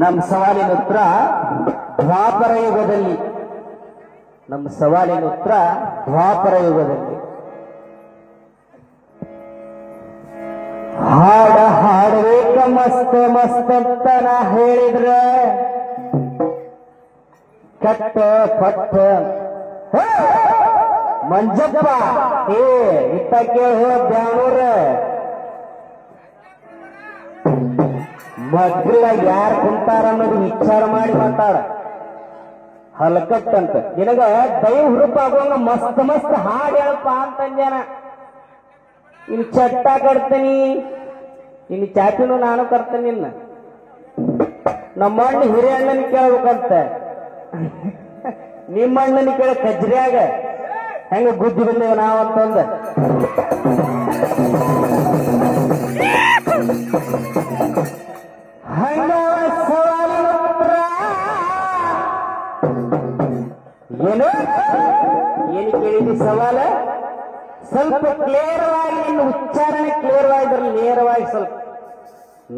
ನಮ್ಮ ಸವಾಲಿನ ಉತ್ತರ ದ್ವಾಪರ ಯುಗದಲ್ಲಿ. ನಮ್ಮ ಸವಾಲಿನ ಉತ್ತರ ದ್ವಾಪರ ಯುಗದಲ್ಲಿ. ಹಾಡ ಹಾಡಬೇಕ ಮಸ್ತ್ ಮಸ್ತ್ ಅಂತ ನಾ ಹೇಳಿದ್ರ ಕಟ್ಟ ಪಟ್ಟ ಮಂಜಪ್ಪ ಇತ್ತ ಕೇಳ ಬ್ಯಾಳೂರ ಮಗ್ಲ ಯಾರು ಕುಂತಾರ ಅನ್ನೋದು ವಿಚಾರ ಮಾಡಿ ಮಾತಾಡ. ಹಲ್ಕಟ್ಟಂತ ನಿನಗ ದೈ ಹುರುಪಾಗುವಂಗ ಮಸ್ತ್ ಮಸ್ತ್ ಹಾಡು ಹೇಳಪ್ಪ ಅಂತಂದ್ಯಾನ. ಇನ್ನು ಚಟ್ಟ ಕಟ್ತೀನಿ, ಇನ್ನು ಚಾಪಿನೂ ನಾನು ಕರ್ತೇನೆ. ನಿನ್ನ ನಮ್ಮ ಅಣ್ಣ ಹಿರಿಯ ಅಣ್ಣನ ಕೇಳ್ಬೇಕಂತ, ನಿಮ್ಮ ಅಣ್ಣನ ಕೇಳ ಕಜ್ರಿಯಾಗ ಹೆಂಗ ಬುದ್ಧಿ ಬಂದೇವ ನಾವಂತಂದ. ಹಂಗ ಸವಾಲಿನ ಉತ್ತರ ಏನು ಏನು ಕೇಳಿದಿ ಸವಾಲ? ಸ್ವಲ್ಪ ಕ್ಲಿಯರ್ವಾಗಿ ನಿನ್ನ ಉಚ್ಚಾರಣೆ ಕ್ಲಿಯರ್ವಾಗಿ ಬರಲಿ, ನೇರವಾಗಿ ಸ್ವಲ್ಪ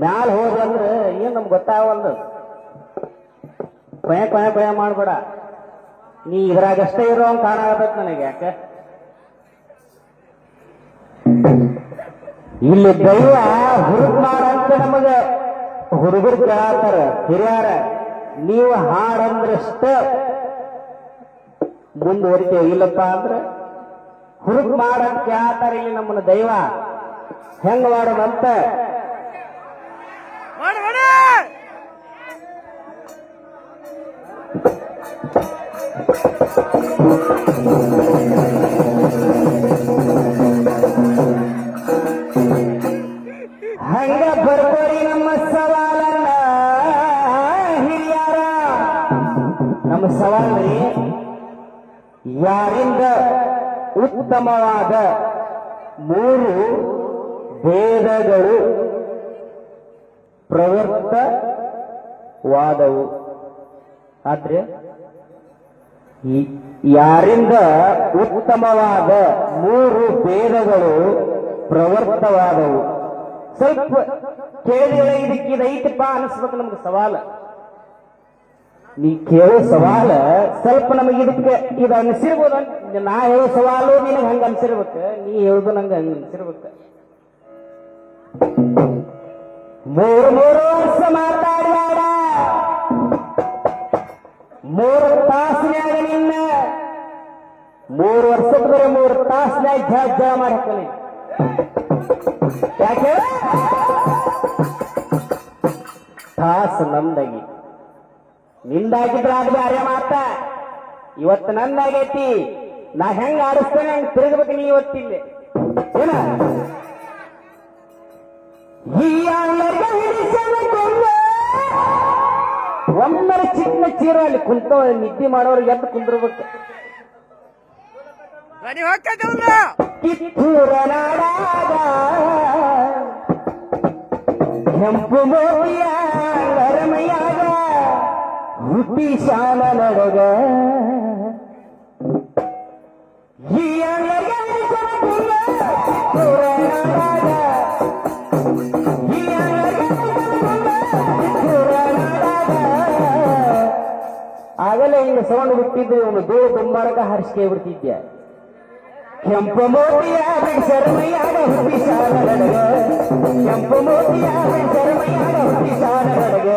ಮ್ಯಾಲ ಹೋದಂದ್ರೆ ಏನು ನಮ್ಗೆ ಗೊತ್ತಾಗವಲ್ದು. ಕೊಯ ಕೊಯ ಕೊಯ ಮಾಡ್ಬೇಡ, ನೀ ಇದ್ರಾಗಷ್ಟೇ ಇರೋ ಹಂಗೆ ಕಾಣಾಗತ್ತ ನನಗೆ. ಯಾಕೆ ಇಲ್ಲಿ ದೈವ ಹುಡುಗ ಮಾಡಂತ ನಮಗ ಹುಡುಗರು ಕೇಳತ್ತಾರ ಹಿರಿಯಾರ. ನೀವು ಹಾಡಂದ್ರಷ್ಟ ಮುಂದುವರಿತೇವೆ, ಇಲ್ಲಪ್ಪ ಅಂದ್ರೆ ಹುಡುಗ ಮಾಡಂತ ಕೇಳ್ತಾರ. ಇಲ್ಲಿ ನಮ್ಮನ್ನ ದೈವ ಹೆಂಗ ಮಾಡೋದಂತ ಹಂಗ ಬರ್ಕೋರಿ ನಮ್ಮ ಸವಾಲನ್ನ ಹಿರಿಯಾರ. ನಮ್ಮ ಸವಾಲ್ರಿ ಯಾರಿಂದ ಉತ್ತಮವಾದ 3 ಭೇದಗಳು ಪ್ರವೃತ್ತವಾದವು. ಆದ್ರೆ ಯಾರಿಂದ ಉತ್ತಮವಾದ 3 ಭೇದಗಳು ಪ್ರವೃತ್ತವಾದವು. ಸ್ವಲ್ಪ ಕೇಳಿದ್ರೆ ಇದೈತಪ್ಪ ಅನಿಸ್ಬೇಕು ನಮ್ಗೆ ಸವಾಲ. ನೀ ಕೇಳೋ ಸವಾಲ ಸ್ವಲ್ಪ ನಮಗೆ ಇದಕ್ಕೆ ಇದು ಅನಿಸಿರ್ಬೋದು. ನಾ ಹೇಳೋ ಸವಾಲು ನಿನಗೆ ಹಂಗ ಅನ್ಸಿರ್ಬೇಕು, ನೀ ಹೇಳುದು ನಂಗೆ ಹಂಗ ಅನ್ಸಿರ್ಬೇಕು. 3 ವರ್ಷ ಮಾತಾಡ್ಯಾಡ, 3 ತಾಸಿನಾಗ ನಿನ್ನ 3 ವರ್ಷದ ಬರೀ 3 ತಾಸಿನಾಗ ಜಳ ಮಾಡಕ್ಕನೆ. ಯಾಕೆ ತಾಸು ನಂದಾಗಿ, ನಿಂದಾಗಿದ್ರೆ ಅದು ಬ್ಯಾರೆ ಮಾತ. ಇವತ್ತು ನಂದಾಗೈತಿ, ನಾ ಹೆಂಗ ಆಡಿಸ್ತೇನೆ ಹಂಗ ತಿರುಗಬೇಕು. ನೀ ಇವತ್ತಿಲ್ಲ ಏನ ಒಮ್ಮೆ ಚಿಕ್ಕ ಚೀರ ಅಲ್ಲಿ ಕುಂತ ನಿದ್ದೆ ಮಾಡೋರು ಎದ್ದು ಕುಂದಿರ್ಬೇಕು. ಕಿತ್ತೂರ ನಾಡಾಗ ಕೆಂಪು ಮೋವಿಯ ನರಮಯ್ಯಾಗ ಹುಟ್ಟಿ ಶಾಲ ನಡಗ ಆಗಲೇ ಹಿಂಗ ಸವಣ್ಣ ಬಿಟ್ಟಿದ್ದು ಇವನು ದೂರ ತುಂಬಾರಕ ಹರಿಸಿಕೆ ಬಿಡ್ತಿದ್ಯ. ಕೆಂಪು ಮೋತಿಯ ಶರಮಯ್ಯಾಗ ಹುಟ್ಟಿ ಶಾಲ ನಡಗ, ಕೆಂಪು ಮೋತಿಯ ಶರಮಯ್ಯಾಗ ಹುಟ್ಟಿ ಶಾಲ ನಡಗ.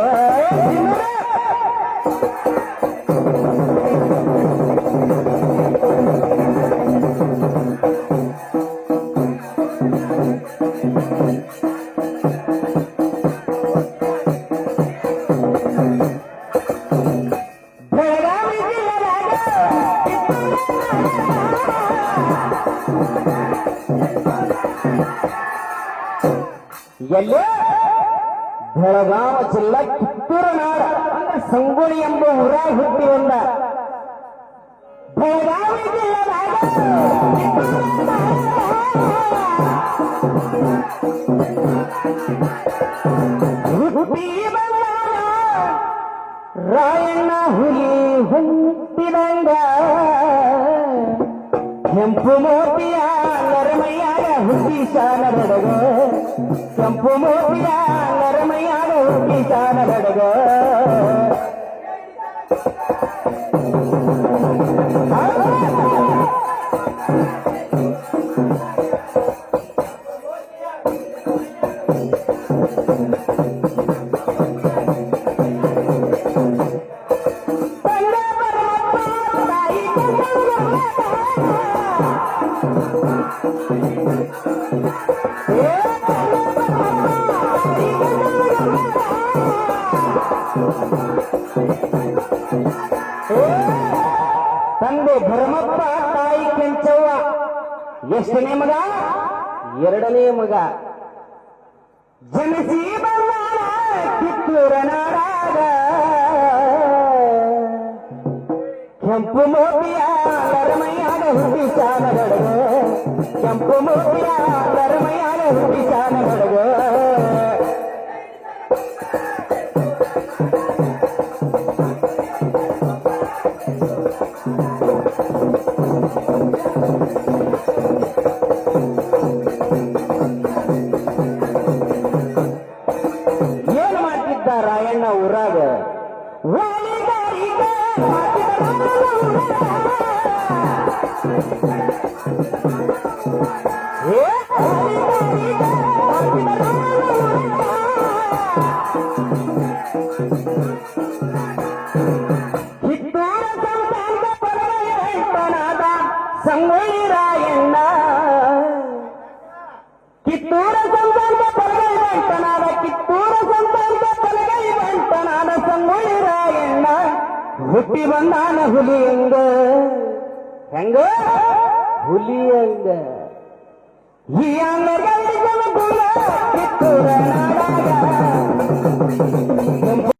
ಎಲ್ಲೇ ಬೆಳಗಾವ ಜಿಲ್ಲಾ ಕಿತ್ತೂರು ನಾಡ ಅಂದ್ರೆ ಸಂಗೊಳ್ಳಿ ಎಂಬ ಊರಾಗ ಹುಟ್ಟಿ ಬಂದ. ಬೆಳಗಾವಿ ಜಿಲ್ಲೆದಾಗ ಹುಟ್ಟಿ ಬಂದ ರಾಯಣ್ಣ ಹುಲಿ ಹುಟ್ಟಿದಂಗ, ಕೆಂಪು ಮೋತಿಯ ನರಮಯ್ಯಾಗ ಹುಟ್ಟಿ ಶಾಲ ನಡಗ, ಕೆಂಪು ಮೋತಿಯ ನರಮಯ್ಯಾಗ ಹುಟ್ಟಿ ಹುಟ್ಟಿಸಾನ ಬಡಗ ತಂದೆ ಭರಮಪ್ಪ ತಾಯಿ ಕೆಂಚವ್ವ ಎಷ್ಟನೇ ಮಗ ಎರಡನೇ ಮಗ ಜನಿಸಿ ಬಂದ ಕಿತ್ತೂರ ನಾಡಾಗ ಕೆಂಪು ಮೋತಿಯ ಲರಮಯ್ಯಾದ ಹುಟ್ಟಿಸಾನ ಬಡಗ ಕೆಂಪು ಮೋತಿಯ ಲರಮಯ್ಯಾದ ಹುಟ್ಟಿಸಾನ ಬಡಗ ಏನು ಮಾಡ್ತಿದ್ದ ರಾಯಣ್ಣ ಊರಾಗ ಕಿತ್ತೂರ ಸಂಸ್ಥಾನದ ಪರಮಯ್ಯನಾದ ಸಂಗೊಳ್ಳಿ ರಾಯಣ್ಣ ಕಿತ್ತೂರ ಸಂಸ್ಥಾನದ ಪರಮಯ್ಯನಾದ ಕಿತ್ತೂರ ಸಂಸ್ಥಾನದ ಪರಮಯ್ಯನಾದ ಸಂಗೊಳ್ಳಿ ರಾಯಣ್ಣ ಹುಟ್ಟಿ ಬಂದಾನ ಹುಲಿಯಂಗ ಹೆಂಗ ಹುಲಿಯಂಗ ಈ ಅಂಗ